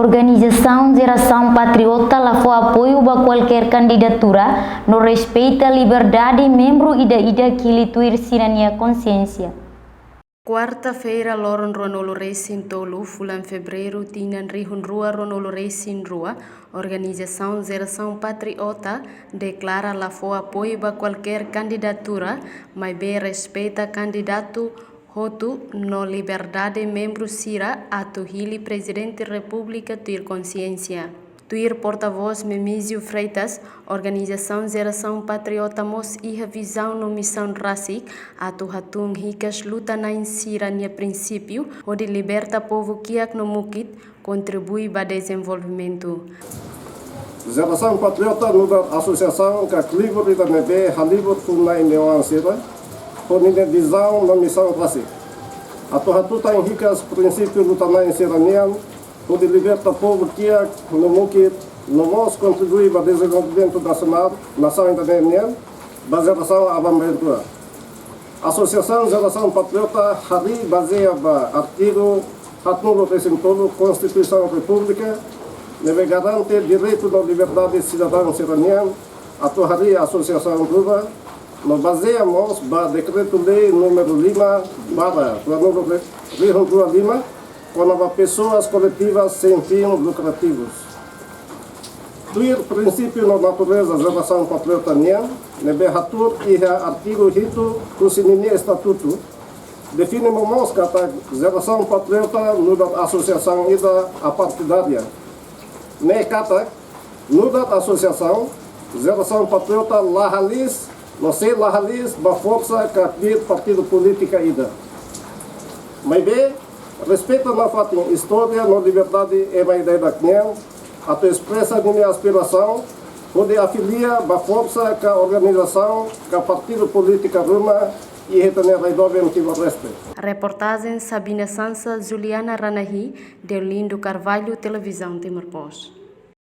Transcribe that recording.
Organização Geração Patriota levou apoio a qualquer candidatura, no respeito à liberdade membro e da que lituir cidadania consciência. Quarta-feira, Loron Ronolo Racing Tolu, fulan fevereiro, Tinan Rihun Rua Ronolo Racing Rua, Organização Geração Patriota, declara levou apoio a qualquer candidatura, mas bem respeita candidato Hotu no liberdade membro Sira atu hili Presidente República tuir consciência. Tuir porta-voz Memísio Freitas, Organização Geração Patriota mos iha visão no missão racic atu hatung hikas luta na insira nia princípio onde liberta povo kiak no mukit contribui para desenvolvimento. Geração Patriota nuda associação que livre da nebe halibut funai neoansira ponine visão no missão racic. Atu hatuta em hikas princípio luta na insira nian onde liberta povo kiak no mukit no mos contribui para desenvolvimento nacional nação independente da geração abambentura. Associação Geração Patriota hari baseia ba artigo 4 Constituição República deve garantir direito da liberdade cidadã cidadania. Atu hari associação grupa no baseamos ba decreto-lei número 5 barra 2005 quando pessoas coletivas sem fins lucrativos. Tuir princípio na natureza Geração Patriota nian, nebe hatur iha artigo hito kusinini estatuto, define momos kata Geração Patriota nudat associação ida apartidária. Ne kata nudat associação Geração Patriota lahalis, não sei lahalis ba força que partido política ida. Mas bem, respeita na fatin história na liberdade é uma ideia da CNEL, a tu expressa minha aspiração, onde afilia a força que a organização, que a partido política Roma e retornar a Idovem Timor-Leste. Reportagem Sabina Sansa, Juliana Ranahi, Deolindo Carvalho, Televisão Timor-Post.